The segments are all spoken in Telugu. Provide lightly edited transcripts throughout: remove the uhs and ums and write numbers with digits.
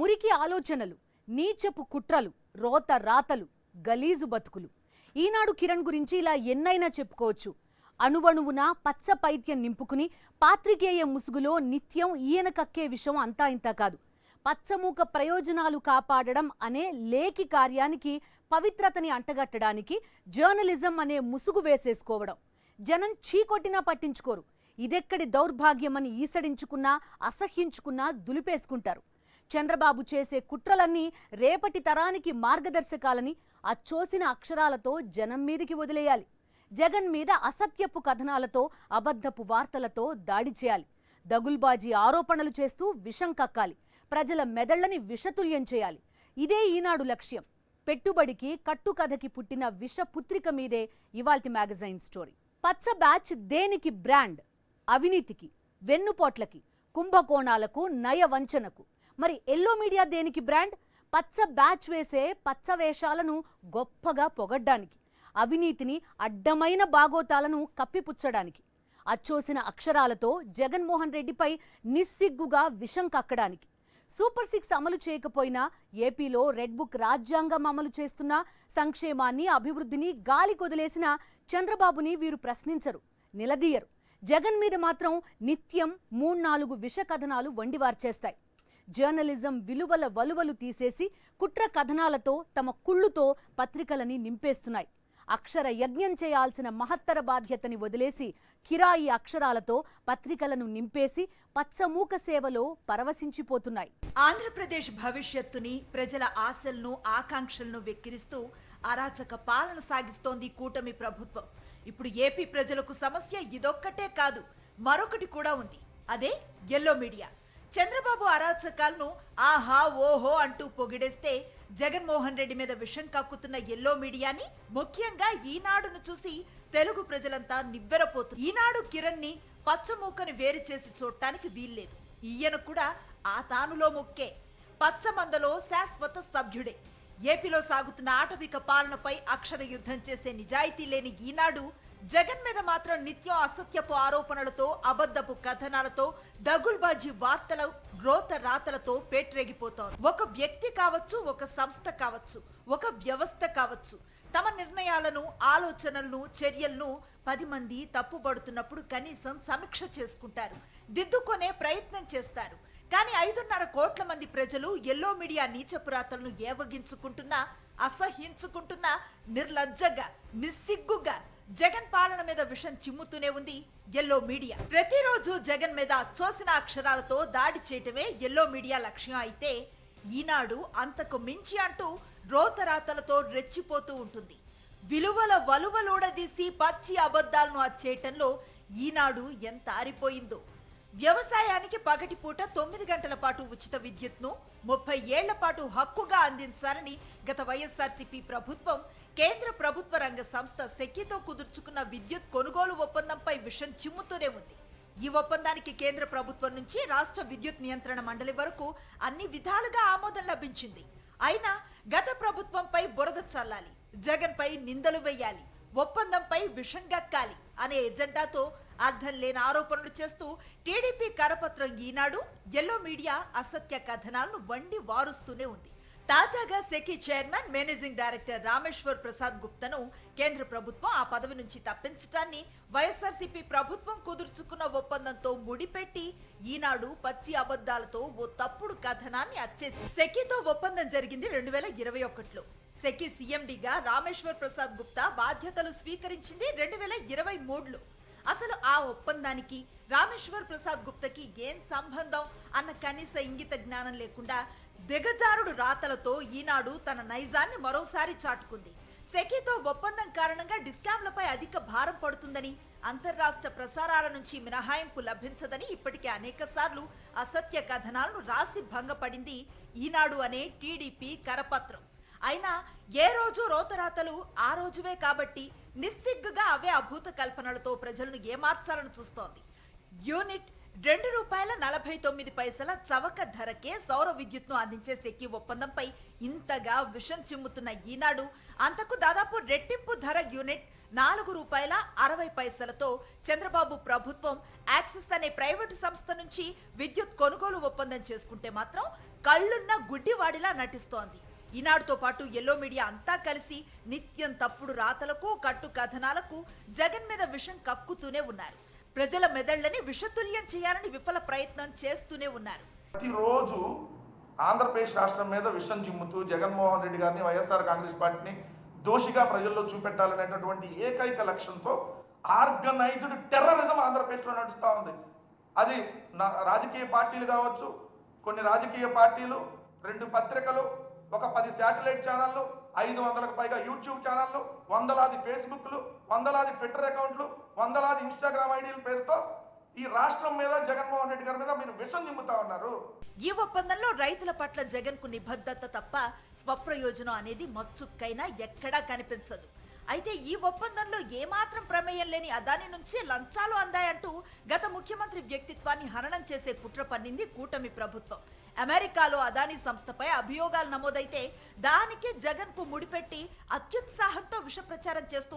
మురికి ఆలోచనలు, నీచపు కుట్రలు, రోత రాతలు, గలీజు బతుకులు. ఈనాడు కిరణ్ గురించి ఇలా ఎన్నైనా చెప్పుకోవచ్చు. అణువణువున పచ్చ పైత్యం నింపుకుని పాత్రికేయ ముసుగులో నిత్యం ఈయన కక్కే విషయం అంతా ఇంతా కాదు. పచ్చమూక ప్రయోజనాలు కాపాడడం అనే లేఖి కార్యానికి పవిత్రతని అంటగట్టడానికి జర్నలిజం అనే ముసుగు వేసేసుకోవడం. జనం చీకొట్టినా పట్టించుకోరు. ఇదెక్కడి దౌర్భాగ్యమని ఈసడించుకున్నా అసహ్యించుకున్నా దులిపేసుకుంటారు. చంద్రబాబు చేసే కుట్రలన్నీ రేపటి తరానికి మార్గదర్శకాలని అచ్చోసిన అక్షరాలతో జనం మీదికి వదిలేయాలి. జగన్ మీద అసత్యపు కథనాలతో, అబద్ధపు వార్తలతో దాడి చేయాలి. దగుల్బాజీ ఆరోపణలు చేస్తూ విషం కక్కాలి. ప్రజల మెదళ్లని విషతుల్యం చేయాలి. ఇదే ఈనాడు లక్ష్యం. పెట్టుబడికి కట్టుకథకి పుట్టిన విషపుత్రిక మీదే ఇవాల్టి మ్యాగజైన్ స్టోరీ. పచ్చ బ్యాచ్ దేనికి బ్రాండ్? అవినీతికి, వెన్నుపోట్లకి, కుంభకోణాలకు, నయ వంచనకు. మరి ఎల్లో మీడియా దేనికి బ్రాండ్? పచ్చ బ్యాచ్ వేసే పచ్చ వేషాలను గొప్పగా పొగడ్డానికి, అవినీతిని అడ్డమైన బాగోతాలను కప్పిపుచ్చడానికి, అచ్చోసిన అక్షరాలతో జగన్మోహన్ రెడ్డిపై నిస్సిగ్గుగా విషం కక్కడానికి. సూపర్ 6 అమలు చేయకపోయినా ఏపీలో రెడ్ బుక్ రాజ్యాంగం అమలు చేస్తున్న సంక్షేమాన్ని, అభివృద్ధిని గాలి కొదిలేసిన చంద్రబాబుని వీరు ప్రశ్నించరు, నిలదీయరు. జగన్ మీద మాత్రం నిత్యం 3-4 విష కథనాలు వండివార్చేస్తాయి. జర్నలిజం విలువల వలువలు తీసేసి కుట్ర కథనాలతో తమ కుళ్ళుతో పత్రికలని నింపేస్తున్నాయి. అక్షర యజ్ఞం చేయాల్సిన మహత్తర బాధ్యతని వదిలేసి కిరాయి అక్షరాలతో పత్రికలను నింపేసి పచ్చమూక సేవలో పరవశించిపోతున్నాయి. ఆంధ్రప్రదేశ్ భవిష్యత్తుని, ప్రజల ఆశలను, ఆకాంక్షలను వెక్కిరిస్తూ అరాచక పాలన సాగిస్తోంది కూటమి ప్రభుత్వం. ఇప్పుడు ఏపీ ప్రజలకు సమస్య ఇదొక్కటే కాదు, మరొకటి కూడా ఉంది. అదే ఎల్లో మీడియా. చంద్రబాబు అరాచకాలను ఆహా ఓహో అంటూ పొగిడేస్తే జగన్మోహన్ రెడ్డి మీద విషం కక్కుతున్న ఎల్లో మీడియాని, ముఖ్యంగా ఈనాడును చూసి తెలుగు ప్రజలంతా నివ్వెరపోతున్నారు. ఈనాడు కిరణ్ ని పచ్చమూకని వేరు చేసి చూడటానికి వీల్లేదు. ఈయన కూడా ఆ తానులో మొక్కే, పచ్చమందలో శాశ్వత సభ్యుడే. ఏపీలో సాగుతున్న ఆటవిక పాలనపై అక్షర యుద్ధం చేసే నిజాయితీ లేని ఈనాడు జగన్ మీద మాత్రం నిత్యం అసత్యపు ఆరోపణలతో, అబద్ధపు కథనాలతో, దగుల్బాజీ వార్తల, గ్రోత రాతలతో పేట్రేగిపోతోంది. ఒక వ్యక్తి కావచ్చు, ఒక సంస్థ కావచ్చు, ఒక వ్యవస్థ కావచ్చు, తమ నిర్ణయాలను, ఆలోచనలను, చర్యలను 10 మంది తప్పుపడుతున్నప్పుడు కనీసం సమీక్ష చేసుకుంటారు, దిద్దుకొనే ప్రయత్నం చేస్తారు. కానీ 5.5 కోట్ల మంది ప్రజలు ఎల్లో మీడియా నీచపురాతలను ఏవగించుకుంటున్నా, అసహ్యించుకుంటున్నా, నిర్లజ్జగా, నిస్సిగ్గుగా జగన్ పాలన మీద విషం చిమ్ముతూనే ఉంది ఎల్లో మీడియా. ప్రతిరోజు జగన్ మీద అచ్చోసిన అక్షరాలతో దాడి చేయటమే ఎల్లో మీడియా లక్ష్యం అయితే, ఈనాడు అంతకు మించి అంటూ రోతరాతలతో రెచ్చిపోతూ ఉంటుంది. విలువల వలువలోడదీసి పచ్చి అబద్ధాలను అచ్చేయటంలో ఈనాడు ఎంత ఆరిపోయిందో. వ్యవసాయానికి పగటిపూట 9 గంటల పాటు ఉచిత విద్యుత్ను 30 ఏళ్ల పాటు హక్కుగా అందించాలని గత వైఎస్ఆర్సీపీ ప్రభుత్వం కేంద్ర ప్రభుత్వ రంగ సంస్థ సెకీతో కుదుర్చుకున్న విద్యుత్ కొనుగోలు ఒప్పందంపై విషం చిమ్ముతూనే ఉంది. ఈ ఒప్పందానికి కేంద్ర ప్రభుత్వం నుంచి రాష్ట్ర విద్యుత్ నియంత్రణ మండలి వరకు అన్ని విధాలుగా ఆమోదం లభించింది. అయినా గత ప్రభుత్వంపై బురద చల్లాలి, జగన్ పై నిందలు వేయాలి, ఒప్పందంపై విషం గక్కాలి అనే ఎజెండాతో అర్థం లేని ఆరోపణలు చేస్తూ టీడీపీ కరపత్రం ఈనాడు ఎల్లో మీడియా అసత్య కథనాలను వండి వారుస్తూనే ఉంది. తాజాగా SECI chairman, managing director Rameshwar Prasad గుప్తను కేంద్ర ప్రభుత్వం ఆ పదవి నుంచి తప్పించడాన్ని వైఎస్ఆర్సీపీ ప్రభుత్వం కుదుర్చుకున్న ఒప్పందంతో ముడిపెట్టి ఈనాడు పచ్చి అబద్ధాలతో ఓ తప్పుడు కథనాన్ని అచ్చేసి సెకీతో ఒప్పందం జరిగింది 2021లో. సెకీ సీఎండీగా రామేశ్వర్ ప్రసాద్ గుప్తా బాధ్యతలు స్వీకరించింది 2023లో. అసలు ఆ ఒప్పందానికి రామేశ్వర్ ప్రసాద్ గుప్తకి ఏం సంబంధం అన్న కనీస ఇంగిత జ్ఞానం లేకుండా దిగజారుడు రాతలతో ఈనాడు తన నైజాన్ని మరోసారి చాటుకుంది. సెకీతో ఒప్పందం కారణంగా డిస్కామ్లపై అధిక భారం పడుతుందని, అంతర్రాష్ట్ర ప్రసారాల నుంచి మినహాయింపు లభించదని ఇప్పటికే అనేక సార్లు అసత్య కథనాలను రాసి భంగపడింది ఈనాడు అనే టీడీపీ కరపత్రం. అయినా ఏ రోజు రోతరాతలు ఆ రోజువే కాబట్టి నిస్సిగ్గుగా అవే అభూత కల్పనలతో ప్రజలను ఏమార్చాలని చూస్తోంది. యూనిట్, ₹2.49 చవక ధరకే సౌర విద్యుత్ను అందించే సెకీ ఒప్పందంపై ఇంతగా విషం చిమ్ముతున్న ఈనాడు అంతకు దాదాపు రెట్టింపు ధర యూనిట్ ₹4.60తో చంద్రబాబు ప్రభుత్వం యాక్సిస్ అనే ప్రైవేటు సంస్థ నుంచి విద్యుత్ కొనుగోలు ఒప్పందం చేసుకుంటే మాత్రం కళ్ళున్న గుడ్డివాడిలా నటిస్తోంది. ఈనాడుతో పాటు ఎల్లో మీడియా అంతా కలిసి నిత్యం తప్పుడు రాతలకు కట్టు కథనాలకు జగన్ మీద విషం కక్కుతూనే ఉన్నారు. ప్రజల మెదళ్లని విషతుల్యం చేయాలని విఫల ప్రయత్నం చేస్తూనే ఉన్నారు. ప్రతిరోజు ఆంధ్రప్రదేశ్ రాష్ట్రం మీద విషం చిమ్ముతూ జగన్మోహన్ రెడ్డి గారిని, వైఎస్ఆర్ కాంగ్రెస్ పార్టీని దోషిగా ప్రజల్లో చూపెట్టాలనేటటువంటి ఏకైక లక్ష్యంతో ఆర్గనైజ్డ్ టెర్రరిజం ఆంధ్రప్రదేశ్లో నడుస్తూ ఉంది. అది రాజకీయ పార్టీలు కావచ్చు, కొన్ని రాజకీయ పార్టీలు, 2 పత్రికలు, ఒక 10 శాటిలైట్ ఛానళ్ళు, 500కు పైగా యూట్యూబ్ ఛానళ్ళు, వందలాది ఫేస్బుక్లు, వందలాది ట్విట్టర్ అకౌంట్లు, వందలాది ఇన్స్టాగ్రామ్ ఐడీల పేరుతో ఈ రాష్ట్రం మీద, జగన్మోహన్ రెడ్డి గారి మీద మీరు విషం నింపుతా ఉన్నారు. ఈ ఒప్పందంలో రైతుల పట్ల జగన్ కు నిబద్ధత తప్ప స్వప్రయోజనం అనేది మచ్చుక్కైనా ఎక్కడా కనిపించదు. అయితే ఈ ఒప్పందంలో ఏమాత్రం ప్రమేయం లేని అదాని నుంచి లంచాలు అందాయంటూ గత ముఖ్యమంత్రి వ్యక్తిత్వాన్ని హననం చేసే కుట్ర పన్నింది కూటమి ప్రభుత్వం. అమెరికాలో అదాని సంస్థపై అభియోగాలు నమోదైతే దానికి జగన్ కు ముడిపెట్టి అత్యుత్సాహంతో విష ప్రచారం చేస్తూ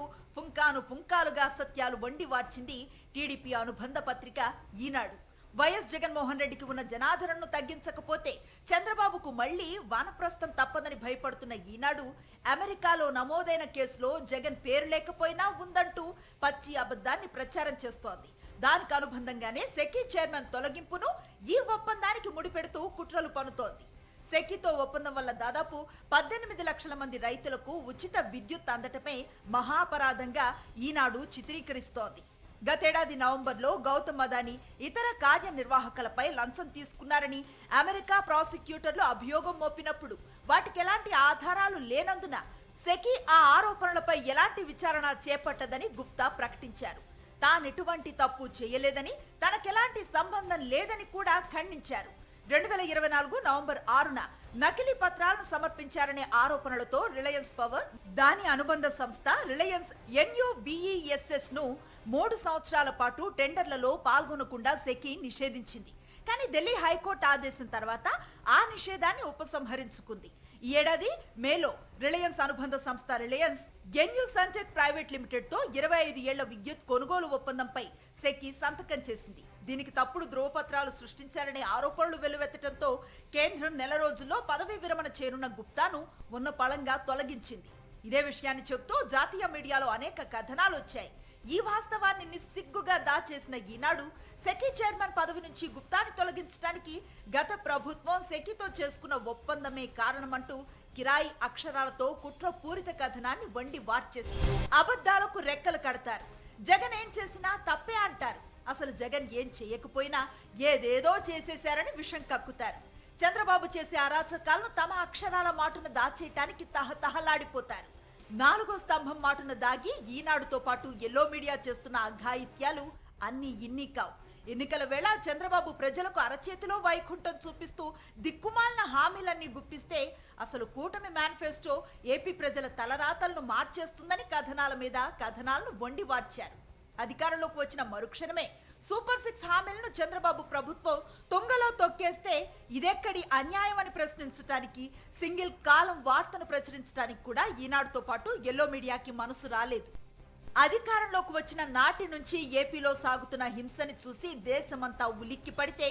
పుంకాలుగా సత్యాలు వండి వార్చింది టీడీపీ అనుబంధ పత్రిక ఈనాడు. వైఎస్ జగన్మోహన్ రెడ్డికి ఉన్న జనాదరణను తగ్గించకపోతే చంద్రబాబుకు మళ్లీ వానప్రస్థం తప్పదని భయపడుతున్న ఈనాడు అమెరికాలో నమోదైన కేసులో జగన్ పేరు లేకపోయినా ఉందంటూ పచ్చి అబద్ధాన్ని ప్రచారం చేస్తోంది. దానికి అనుబంధంగానే సెకీ చైర్మన్ తొలగింపును ఈ ఒప్పందానికి ముడిపెడుతూ కుట్రలు పన్నుతోంది. సెకీతో ఒప్పందం వల్ల దాదాపు 18 లక్షల మంది రైతులకు ఉచిత విద్యుత్ అందటమే మహాపరాధంగా ఈనాడు చిత్రీకరిస్తోంది. గతేడాది నవంబర్లో గౌతమ్ అదానీ ఇతర కార్యనిర్వాహకులపై లంచం తీసుకున్నారని అమెరికా ప్రాసిక్యూటర్లు అభియోగం మోపినప్పుడు వాటికి ఎలాంటి ఆధారాలు లేనందున సెకీ ఆ ఆరోపణలపై ఎలాంటి విచారణ చేపట్టదని గుప్తా ప్రకటించారు. తానెటువంటి తప్పు చేయలేదని, తనకెలాంటి సంబంధం లేదని కూడా ఖండించారు. 2024 నవంబర్ 6న నకిలీ పత్రాలను సమర్పించారనే ఆరోపణలతో రిలయన్స్ పవర్, దాని అనుబంధ సంస్థ రిలయన్స్ NUBESS ను 3 సంవత్సరాల పాటు టెండర్లలో పాల్గొనకుండా సెకీ నిషేధించింది. కానీ ఢిల్లీ హైకోర్టు ఆదేశం తర్వాత ఆ నిషేధాన్ని ఉపసంహరించుకుంది. ఈ ఏడాది మేలో రిలయన్స్ అనుబంధ సంస్థ రిలయన్స్ NUSunTech ప్రైవేట్ లిమిటెడ్ తో 25 ఏళ్ల విద్యుత్ కొనుగోలు ఒప్పందంపై సెకీ సంతకం చేసింది. దీనికి తప్పుడు ధ్రువపత్రాలు సృష్టించారనే ఆరోపణలు వెల్లువెత్తడంతో కేంద్రం నెల రోజుల్లో పదవీ విరమణ చేరున్న గుప్తాను ఉన్న పళంగా తొలగించింది. ఇదే విషయాన్ని చెబుతూ జాతీయ మీడియాలో అనేక కథనాలు వచ్చాయి. ఈ వాస్తవాన్ని నిస్సిగ్గుగా దాచేసిన ఈనాడు సెకీ చైర్మన్ పదవి నుంచి గుప్తాని తొలగించడానికి గత ప్రభుత్వం సెకీతో చేసుకున్న ఒప్పందమే కారణమంటూ కిరాయి అక్షరాలతో కుట్రపూరిత కథనాన్ని వండి వార్చేసి అబద్ధాలకు రెక్కలు కడతారు. జగన్ ఏం చేసినా తప్పే అంటారు. అసలు జగన్ ఏం చేయకపోయినా ఏదేదో చేసేశారని విషం కక్కుతారు. చంద్రబాబు చేసే అరాచకాలను తమ అక్షరాల మాటున దాచేయటానికి తహతహలాడిపోతారు. 4వ స్తంభం మాటున దాగి ఈనాడుతో పాటు ఎల్లో మీడియా చేస్తున్న అఘాయిత్యాలు అన్ని ఇన్ని కావు. ఎన్నికల వేళ చంద్రబాబు ప్రజలకు అరచేతిలో వైకుంఠం చూపిస్తూ దిక్కుమాలిన హామీలన్నీ గుప్పిస్తే అసలు కూటమి మేనిఫెస్టో ఏపీ ప్రజల తలరాతలను మార్చేస్తుందని కథనాల మీద కథనాలను వండి వార్చారు. అధికారంలోకి వచ్చిన మరుక్షణమే సూపర్ 6 హామీలను చంద్రబాబు ప్రభుత్వం తొంగలో తొక్కేస్తే ఇదెక్కడి అన్యాయం అని ప్రశ్నించడానికి, సింగిల్ కాలం వార్తను ప్రచురించడానికి కూడా ఈనాడుతో పాటు ఎల్లో మీడియాకి మనసు రాలేదు. అధికారంలోకి వచ్చిన నాటి నుంచి ఏపీలో సాగుతున్న హింసని చూసి దేశమంతా ఉలిక్కి పడితే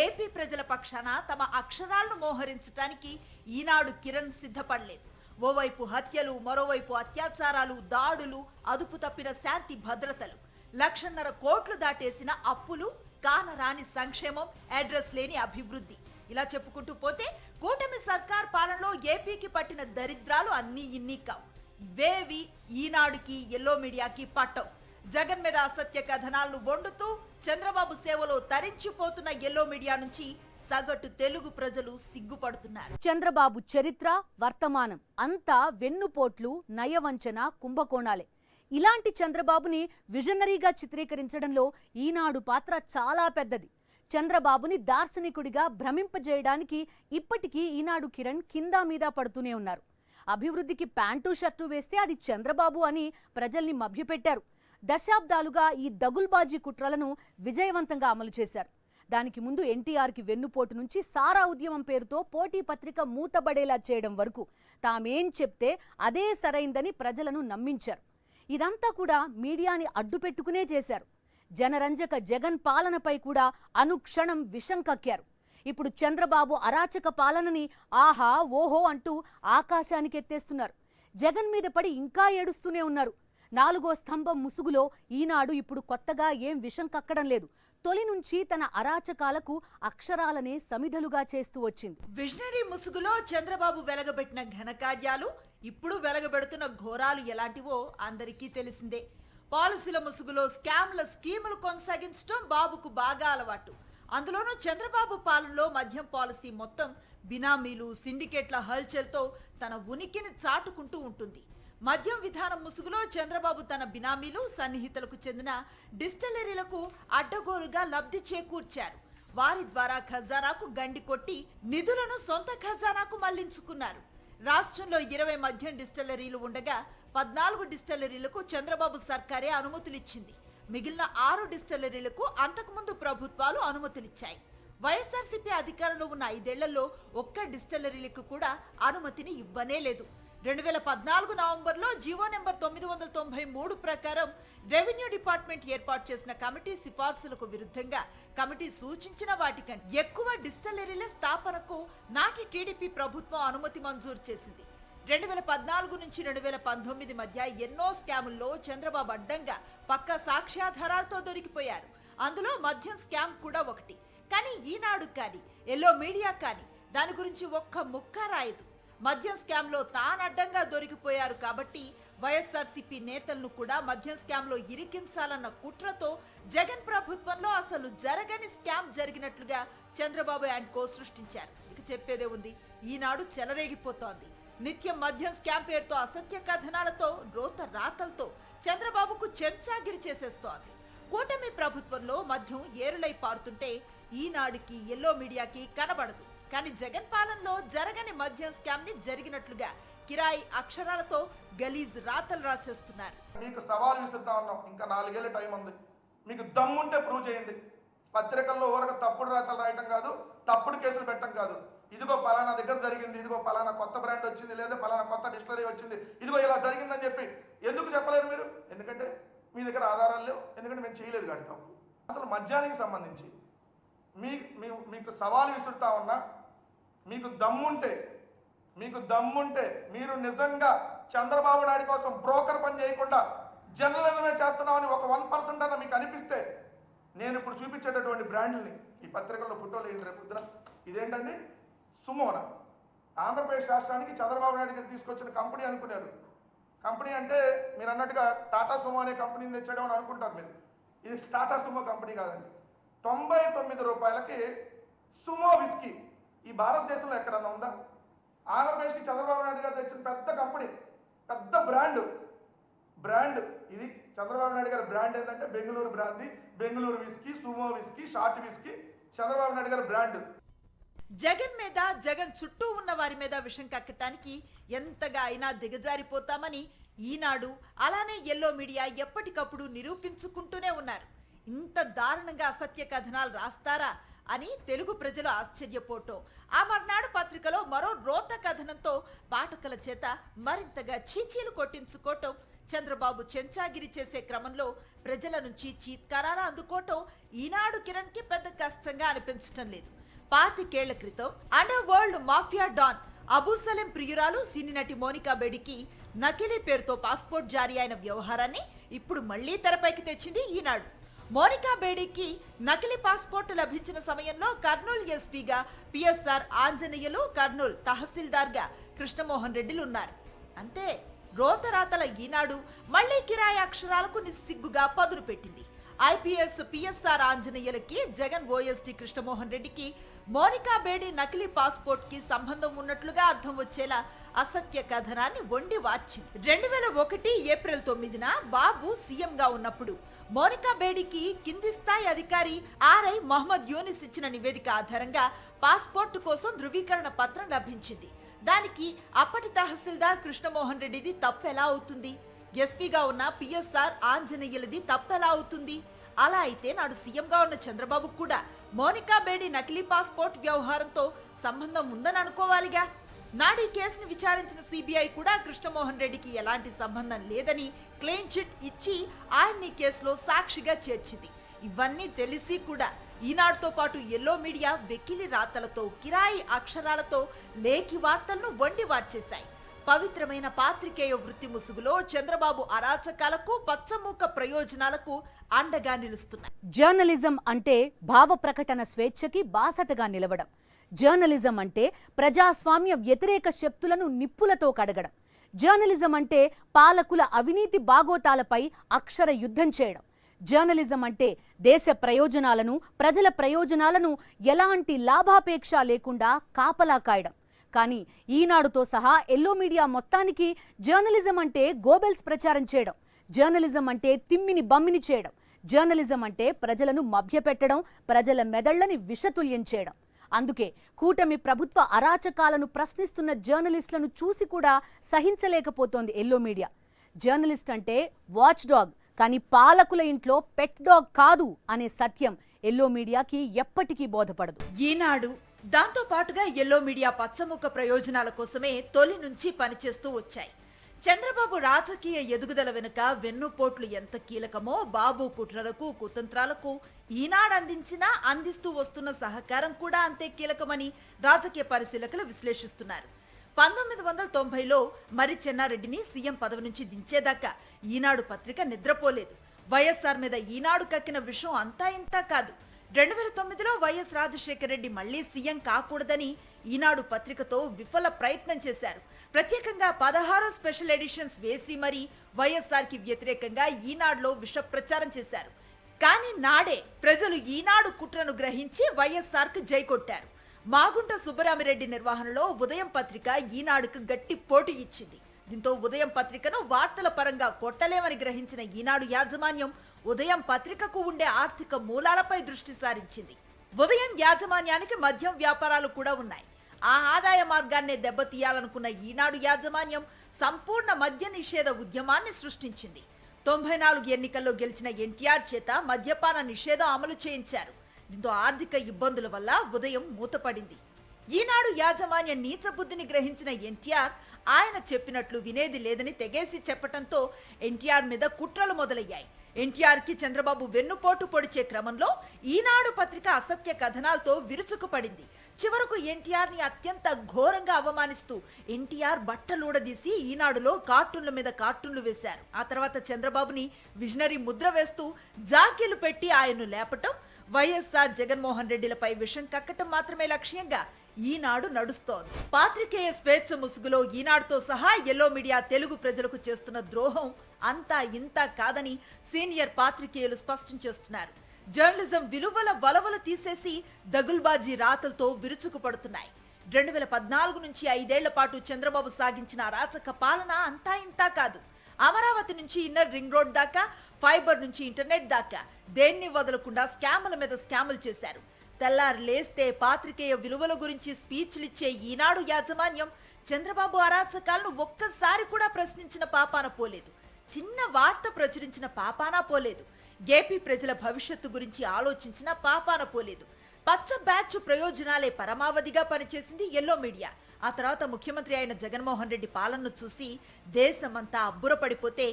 ఏపీ ప్రజల పక్షాన తమ అక్షరాలను మోహరించడానికి ఈనాడు కిరణ్ సిద్ధపడలేదు. ఓవైపు హత్యలు, మరోవైపు అత్యాచారాలు, దాడులు, అదుపు తప్పిన శాంతి భద్రతలు, 1,50,000 కోట్లు దాటేసిన అప్పులు, కానరాని సంక్షేమం, అడ్రస్ లేని అభివృద్ధి, ఇలా చెప్పుకుంటూ పోతే కూటమి సర్కార్ పాలనలో ఏపీకి పట్టిన దరిద్రాలు అన్నీ ఇన్ని కావు. ఇవేవి ఈనాడుకి ఎల్లో మీడియాకి పట్టవు. జగన్ మీద అసత్య కథనాలను వండుతూ చంద్రబాబు సేవలో తరించిపోతున్న ఎల్లో మీడియా నుంచి సగటు తెలుగు ప్రజలు సిగ్గుపడుతున్నారు. చంద్రబాబు చరిత్ర, వర్తమానం అంతా వెన్నుపోట్లు, నయవంచన, కుంభకోణాలే. ఇలాంటి చంద్రబాబుని విజనరీగా చిత్రీకరించడంలో ఈనాడు పాత్ర చాలా పెద్దది. చంద్రబాబుని దార్శనికుడిగా భ్రమింపజేయడానికి ఇప్పటికీ ఈనాడు కిరణ్ కింద మీద పడుతూనే ఉన్నారు. అభివృద్ధికి ప్యాంటు షర్టు వేస్తే అది చంద్రబాబు అని ప్రజల్ని మభ్యపెట్టారు. దశాబ్దాలుగా ఈ దగుల్బాజీ కుట్రలను విజయవంతంగా అమలు చేశారు. దానికి ముందు ఎన్టీఆర్కి వెన్నుపోటు నుంచి సారా ఉద్యమం పేరుతో పోటీ పత్రిక మూతబడేలా చేయడం వరకు తామేం చెప్తే అదే సరైందని ప్రజలను నమ్మించారు. ఇదంతా కూడా మీడియాని అడ్డుపెట్టుకునే చేశారు. జనరంజక జగన్ పాలనపై కూడా అనుక్షణం విషం కక్కారు. ఇప్పుడు చంద్రబాబు అరాచక పాలనని ఆహా ఓహో అంటూ ఆకాశానికి ఎత్తేస్తున్నారు. జగన్ మీద పడి ఇంకా ఏడుస్తూనే ఉన్నారు. 4వ స్తంభం ముసుగులో ఈనాడు ఇప్పుడు కొత్తగా ఏం విషం కక్కడం లేదు. తొలి నుంచి తన అరాచకాలకు అక్షరాలనే సమిధలుగా చేస్తూ వచ్చింది. విజనరీ ముసుగులో చంద్రబాబు వెలగబెట్టిన ఘనకార్యాలు, ఇప్పుడు వెలగబెడుతున్న ఘోరాలు ఎలాంటివో అందరికీ తెలిసిందే. పాలసీల ముసుగులో స్కీములు కొనసాగించడం బాబుకు బాగా అలవాటు. అందులోనూ చంద్రబాబు పాలనలో మద్యం పాలసీ మొత్తం బినామీలు, సిండికేట్ల హల్చల్తో తన ఉనికిని చాటుకుంటూ ఉంటుంది. మద్యం విధానం ముసుగులో చంద్రబాబు తన బినామీలు, సన్నిహితులకు చెందిన డిస్టిలరీలకు అడ్డగోలుగా లబ్ధి చేకూర్చారు. వారి ద్వారా ఖజానాకు గండి కొట్టి నిధులను సొంత ఖజానాకు మళ్లించుకున్నారు. రాష్ట్రంలో 20 మద్యం డిస్టిలరీలు ఉండగా 14 డిస్టిలరీలకు చంద్రబాబు సర్కారే అనుమతులిచ్చింది. మిగిలిన 6 డిస్టిలరీలకు అంతకుముందు ప్రభుత్వాలు అనుమతులిచ్చాయి. వైఎస్ఆర్సీపీ అధికారంలో ఉన్న 5 ఏళ్లలో ఒక్క డిస్టిలరీలకు కూడా అనుమతిని ఇవ్వనే లేదు. 2014 నవంబర్లో జీవో నెంబర్ 993 ప్రకారం రెవెన్యూ డిపార్ట్మెంట్ ఏర్పాటు చేసిన కమిటీ సిఫార్సులకు విరుద్ధంగా కమిటీ సూచించిన వాటికంటే ఎక్కువ డిస్టిలరీల స్థాపనకు నాటి టీడీపీ ప్రభుత్వం అనుమతి మంజూరు చేసింది. 2014 నుంచి 2019 మధ్య ఎన్నో స్కాముల్లో చంద్రబాబు అడ్డంగా పక్కా సాక్ష్యాధారాలతో దొరికిపోయారు. అందులో మద్యం స్కామ్ కూడా ఒకటి. కానీ ఈనాడు కానీ ఎల్లో మీడియా కానీ దాని గురించి ఒక్క ముక్క రాయదు. మద్యం స్కామ్ లో తానడ్డంగా దొరికిపోయారు కాబట్టి వైఎస్ఆర్సీపీ నేతలను కూడా మద్యం స్కామ్ లో ఇరికించాలన్న కుట్రతో జగన్ ప్రభుత్వంలో అసలు జరగని స్కామ్ జరిగినట్లుగా చంద్రబాబు అండ్ కో సృష్టించారు. ఇక చెప్పేదే ఉంది, ఈనాడు చెలరేగిపోతోంది. నిత్యం మద్యం స్కామ్ పేరుతో అసత్య కథనాలతో, రోత రాతలతో చంద్రబాబుకు చెంచాగిరి చేసేస్తోంది. కూటమి ప్రభుత్వంలో మద్యం ఏరులై పారుతుంటే ఈనాడుకి ఎల్లో మీడియాకి కనబడదు. కానీ జగన్ పాలనలో జరగని మద్యం స్కామ్ ని జరిగినట్లుగా కిరాయి అక్షరాలతో గలీజ్ రాతలు రాసేస్తున్నారు. మీకు సవాల్ విసురుతా ఉన్నాం. ఇంకా 4 ఏళ్ళ టైం ఉంది. మీకు దమ్ముంటే ప్రూవ్ చేయండి. పత్రికల్లో ఊరక తప్పుడు రాతలు రాయటం కాదు, తప్పుడు కేసులు పెట్టడం కాదు. ఇదిగో పలానా దగ్గర జరిగింది, ఇదిగో పలానా కొత్త బ్రాండ్ వచ్చింది, లేదా పలానా కొత్త డిస్టిలరీ వచ్చింది, ఇదిగో ఇలా జరిగిందని చెప్పి ఎందుకు చెప్పలేరు మీరు? ఎందుకంటే మీ దగ్గర ఆధారాలు లేవు. ఎందుకంటే మేము చేయలేదు కాబట్టి తప్పు. అసలు మద్యానికి సంబంధించి మీకు సవాల్ విసురుతా ఉన్నా, మీకు దమ్ముంటే మీరు నిజంగా చంద్రబాబు నాయుడు కోసం బ్రోకర్ పని చేయకుండా జర్నలిజమే చేస్తున్నామని ఒక 1% అన్న మీకు అనిపిస్తే, నేను ఇప్పుడు చూపించేటటువంటి బ్రాండ్ని ఈ పత్రికల్లో ఫోటోలు ఏంటి రేపు పొద్దున, ఇదేంటండి సుమోనా. ఆంధ్రప్రదేశ్ రాష్ట్రానికి చంద్రబాబు నాయుడు గారు తీసుకొచ్చిన కంపెనీ అనుకున్నారు. కంపెనీ అంటే మీరు అన్నట్టుగా టాటా సుమో అనే కంపెనీని తెచ్చడం అని అనుకుంటారు మీరు. ఇది టాటా సుమో కంపెనీ కాదండి. 99 రూపాయలకి సుమో విస్కీ ఈ భారతదేశంలో ఎక్కడన్నా ఉందా? ఆంధ్రప్రదేశ్కి చంద్రబాబు నాయుడు గారు తెచ్చిన పెద్ద కంపెనీ, పెద్ద బ్రాండ్ ఇది. చంద్రబాబు నాయుడు గారి బ్రాండ్ ఏంటంటే Bengaluru brandy, Bengaluru whisky, Sumo whisky, short whisky Chandrababu Naidu గారి బ్రాండ్. జగన్ మీద, జగన్ చుట్టూ ఉన్న వారి మీద విషం కక్కటానికి ఎంతగా అయినా దిగజారిపోతామని ఈనాడు అలానే ఎల్లో మీడియా ఎప్పటికప్పుడు నిరూపించుకుంటూనే ఉన్నారు. ఇంత దారుణంగా అసత్య కథనాలు రాస్తారా అని తెలుగు ప్రజలు ఆశ్చర్యపోవటం, ఆ మర్నాడు పత్రికలో మరో రోత కథనంతో పాఠకుల చేత మరింతగా చీచీలు కొట్టించుకోవటం, చంద్రబాబు చెంచాగిరి చేసే క్రమంలో ప్రజల నుంచి చీత్కారాలు అందుకోవటం ఈనాడు కిరణ్ కి పెద్ద కష్టంగా అనిపించటం లేదు. 25 ఏళ్ల క్రితం అండర్ వరల్డ్ మాఫియా డాన్ అబూసలెం ప్రియురాలు సినీ నటి మోనికా బేడీకి నకిలీ పేరుతో పాస్పోర్ట్ జారీ అయిన వ్యవహారాన్ని ఇప్పుడు మళ్లీ తెరపైకి తెచ్చింది ఈనాడు. మోనికా బేడీకి నకిలీ పాస్పోర్ట్ లభించిన సమయంలో కర్నూలు ఎస్పీగా పిఎస్ఆర్ ఆంజనేయులు, కర్నూలు తహసీల్దార్గా కృష్ణమోహన్ రెడ్డిలు ఉన్నారు. అంతే, రోతరాతల ఈనాడు మళ్లీ కిరాయి అక్షరాలకు నిస్సిగ్గుగా పదును పెట్టింది. ఐపీఎస్ పిఎస్ఆర్ ఆంజనేయులకి, జగన్ ఓఎస్టీ కృష్ణమోహన్ రెడ్డికి మోనికా బేడీ నకిలీ పాస్పోర్ట్ కి సంబంధం ఉన్నట్లుగా అర్థం వచ్చేలా అసత్య కథనాన్ని వండి వార్చింది. 2001 ఏప్రిల్ 9న బాబు సీఎంగా ఉన్నప్పుడు మోనికా బేడీకి కింది స్థాయి అధికారి ఆర్ఐ మహమ్మద్ యూనిస్ ఇచ్చిన నివేదిక ఆధారంగా పాస్పోర్ట్ కోసం ధృవీకరణ పత్రం లభించింది. దానికి అప్పటి తహసీల్దార్ కృష్ణమోహన్ రెడ్డిది తప్పెలా అవుతుంది? ఎస్పీగా ఉన్న పిఎస్ఆర్ ఆంజనేయులది తప్పెలా అవుతుంది? అలా అయితే నాడు సీఎంగా ఉన్న చంద్రబాబు కూడా మోనికా బేడి నకిలీ పాస్పోర్ట్ వ్యవహారంతో సంబంధం ఉందని అనుకోవాలిగా. నాడు ఈ కేసును విచారించిన సిబిఐ కూడా కృష్ణమోహన్ రెడ్డికి ఎలాంటి సంబంధం లేదని క్లీన్ చిట్ ఇచ్చి ఆయన్ని కేసులో సాక్షిగా చేర్చింది. ఇవన్నీ తెలిసి కూడా ఈనాడుతో పాటు ఎల్లో మీడియా వెకిలి రాతలతో, కిరాయి అక్షరాలతో లేఖి వార్తలను వండి వార్చేశాయి. పవిత్రమైన పాత్రికేయ వృత్తి ముసుగులో చంద్రబాబు అరాచకాలకు, పచ్చమూక ప్రయోజనాలకు అండగా నిలుస్తున్నాయి. జర్నలిజం అంటే భావ ప్రకటన స్వేచ్ఛకి బాసటగా నిలవడం. జర్నలిజం అంటే ప్రజాస్వామ్య వ్యతిరేక శక్తులను నిప్పులతో కడగడం. జర్నలిజం అంటే పాలకుల అవినీతి బాగోతాలపై అక్షర యుద్ధం చేయడం. జర్నలిజం అంటే దేశ ప్రయోజనాలను, ప్రజల ప్రయోజనాలను ఎలాంటి లాభాపేక్ష లేకుండా కాపలా కాయడం. కానీ ఈనాడుతో సహా ఎల్లో మీడియా మొత్తానికి జర్నలిజం అంటే గోబెల్స్ ప్రచారం చేయడం. జర్నలిజం అంటే తిమ్మిని బమ్మిని చేయడం. జర్నలిజం అంటే ప్రజలను మభ్యపెట్టడం, ప్రజల మెదళ్లని విషతుల్యం చేయడం. అందుకే కూటమి ప్రభుత్వ అరాచకాలను ప్రశ్నిస్తున్న జర్నలిస్టులను చూసి కూడా సహించలేకపోతోంది ఎల్లో మీడియా. జర్నలిస్ట్ అంటే వాచ్ డాగ్, కానీ పాలకుల ఇంట్లో పెట్ డాగ్ కాదు అనే సత్యం ఎల్లో మీడియాకి ఎప్పటికీ బోధపడదు. ఈనాడు దాంతో పాటుగా ఎల్లో మీడియా పచ్చముక్క ప్రయోజనాల కోసమే తొలి నుంచి పనిచేస్తూ వచ్చాయి. చంద్రబాబు రాజకీయ ఎదుగుదల వెనుక వెన్నుపోట్లు ఎంత కీలకమో, బాబు కుట్రలకు, కుతంత్రాలకు ఈనాడు అందిస్తూ వస్తున్న సహకారం కూడా అంతే కీలకమని రాజకీయ పరిశీలకులు విశ్లేషిస్తున్నారు. 1990లో మరి చెన్నారెడ్డిని సీఎం పదవి నుంచి దించేదాకా ఈనాడు పత్రిక నిద్రపోలేదు. వైఎస్ఆర్ మీద ఈనాడు కక్కిన విషయం అంతా ఇంతా కాదు. 2009లో వైఎస్ రాజశేఖర రెడ్డి మళ్లీ సీఎం కాకూడదని ఈనాడు పత్రికతో విఫల ప్రయత్నం చేశారు. ప్రత్యేకంగా 16 స్పెషల్ ఎడిషన్స్ వేసి మరీ వైఎస్ఆర్ కి వ్యతిరేకంగా ఈనాడులో విష ప్రచారం చేశారు. కానీ నాడే ప్రజలు ఈనాడు కుట్రను గ్రహించి వైఎస్ఆర్ కు జై కొట్టారు. మాగుంట సుబ్బరామిరెడ్డి నిర్వహణలో ఉదయం పత్రిక ఈనాడుకు గట్టి పోటీ ఇచ్చింది. దీంతో ఉదయం పత్రికను వార్తల పరంగా కొట్టలేమని గ్రహించిన ఈనాడు యాజమాన్యం ఉదయం పత్రికకు ఉండే ఆర్థిక మూలాలపై దృష్టి సారించింది. ఉదయం యాజమాన్యానికి మద్యం వ్యాపారాలు కూడా ఉన్నాయి. ఆ ఆదాయ మార్గాన్నే దెబ్బతీయాలనుకున్న ఈనాడు యాజమాన్యం సంపూర్ణ మద్య నిషేధ ఉద్యమాన్ని సృష్టించింది. 94 ఎన్నికల్లో గెలిచిన ఎన్టీఆర్ చేత మద్యపాన నిషేధం అమలు చేయించారు. దీంతో ఆర్థిక ఇబ్బందుల వల్ల ఉదయం మూతపడింది. ఈనాడు యాజమాన్య నీచ బుద్ధిని గ్రహించిన ఎన్టీఆర్ ఆయన చెప్పినట్లు వినేది లేదని తెగేసి చెప్పటంతో ఎన్టీఆర్ మీద కుట్రలు మొదలయ్యాయి. ఎన్టీఆర్ కి చంద్రబాబు వెన్నుపోటు పొడిచే క్రమంలో ఈనాడు పత్రిక అసత్య కథనాలతో విరుచుకుపడింది. చివరకు ఎన్టీఆర్ ని అత్యంత ఘోరంగా అవమానిస్తూ ఎన్టీఆర్ బట్టలూడదీసి ఈనాడులో కార్టూన్ల మీద కార్టూన్లు వేశారు. ఆ తర్వాత చంద్రబాబుని విజనరీ ముద్ర వేస్తూ జాకీలు పెట్టి ఆయన్ను లేపటం, వైఎస్ఆర్ జగన్మోహన్ రెడ్డిలపై విషం కక్కటం మాత్రమే లక్ష్యంగా ఈనాడు నడుస్తోంది. పాత్రికేయ స్వేచ్ఛ ముసుగులో ఈనాడుతో సహా ఎల్లో మీడియా తెలుగు ప్రజలకు చేస్తున్న ద్రోహం అంతా ఇంతా కాదని సీనియర్ పాత్రికేయులు స్పష్టం చేస్తున్నారు. జర్నలిజం విలువల వలవలు తీసేసి దగుల్బాజీ రాతలతో విరుచుకుపడుతున్నాయి. 2014 నుంచి 5 ఏళ్ల పాటు చంద్రబాబు సాగించిన అరాచక పాలన అంతా ఇంతా కాదు. అమరావతి నుంచి ఇన్నర్ రింగ్ రోడ్ దాకా, ఫైబర్ నుంచి ఇంటర్నెట్ దాకా దేన్ని వదలకుండా స్కాముల మీద స్కాములు చేశారు. తెల్లారు లేస్తే పాత్రికేయ విలువల గురించి స్పీచ్లిచ్చే ఈనాడు యాజమాన్యం చంద్రబాబు అరాచకాలను ఒక్కసారి కూడా ప్రశ్నించిన పాపాన పోలేదు. చిన్న వార్త ప్రచురించిన పాపాన పోలేదు. ఏపీ ప్రజల భవిష్యత్తు గురించి ఆలోచించిన పాపాన పోలేదు. పచ్చ బ్యాచ్ ప్రయోజనాలే పరమావధిగా పనిచేసింది ఎల్లో మీడియా. ఆ తర్వాత ముఖ్యమంత్రి అయిన జగన్మోహన్ రెడ్డి పాలనను చూసి దేశమంతా అబ్బురపడిపోతే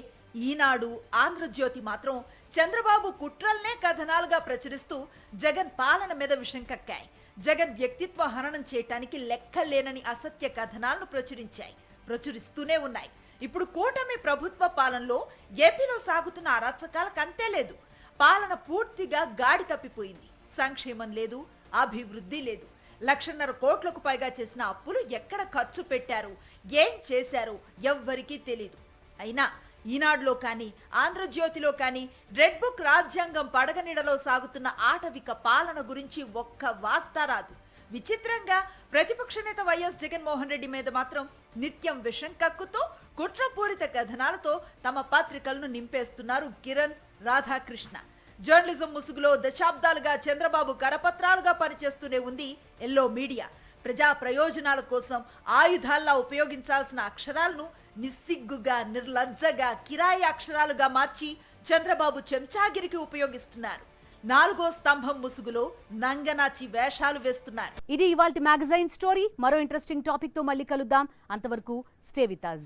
ఈనాడు, ఆంధ్రజ్యోతి మాత్రం చంద్రబాబు కుట్రల్నే కథనాలుగా ప్రచురిస్తూ జగన్ పాలన మీద విషం కక్కాయి. జగన్ వ్యక్తిత్వ హననం చేయటానికి లెక్కలేనని అసత్య కథనాలను ప్రచురిస్తూనే ఉన్నాయి. ఇప్పుడు కూటమి ప్రభుత్వ పాలనలో ఏపీలో సాగుతున్న అరాచకాలకు అంతే లేదు. పాలన పూర్తిగా గాడి తప్పిపోయింది. సంక్షేమం లేదు, అభివృద్ధి లేదు. 1,50,000 కోట్లకు పైగా చేసిన అప్పులు ఎక్కడ ఖర్చు పెట్టారు, ఏం చేశారు ఎవ్వరికీ తెలీదు. అయినా ఈనాడులో కానీ, ఆంధ్రజ్యోతిలో కానీ రెడ్ బుక్ రాజ్యాంగం పడగనీడలో సాగుతున్న ఆటవిక పాలన గురించి ఒక్క వార్త రాదు. విచిత్రంగా ప్రతిపక్ష నేత వైఎస్ జగన్మోహన్ రెడ్డి మీద మాత్రం నిత్యం విషం కక్కుతూ కుట్రపూరిత కథనాలతో తమ పత్రికలను నింపేస్తున్నారు కిరణ్, రాధాకృష్ణ. జర్నలిజం ముసుగులో దశాబ్దాలుగా చంద్రబాబు కరపత్రాలుగా పనిచేస్తూనే ఉంది ఎల్లో మీడియా. ప్రజా ప్రయోజనాల కోసం ఆయుధాల్లా ఉపయోగించాల్సిన అక్షరాలను నిస్సిగ్గుగా నిర్లజ్జగా కిరాయి అక్షరాలుగా మార్చి చంద్రబాబు చెంచాగిరికి ఉపయోగిస్తున్నారు. 4వ స్తంభం ముసుగులో నంగనాచి వేషాలు వేస్తున్నారు. ఇది ఇవాల్టి మ్యాగజైన్ స్టోరీ. మరో ఇంట్రెస్టింగ్ టాపిక్ తో మళ్ళీ కలుద్దాం. అంతవరకు స్టే విత్ us.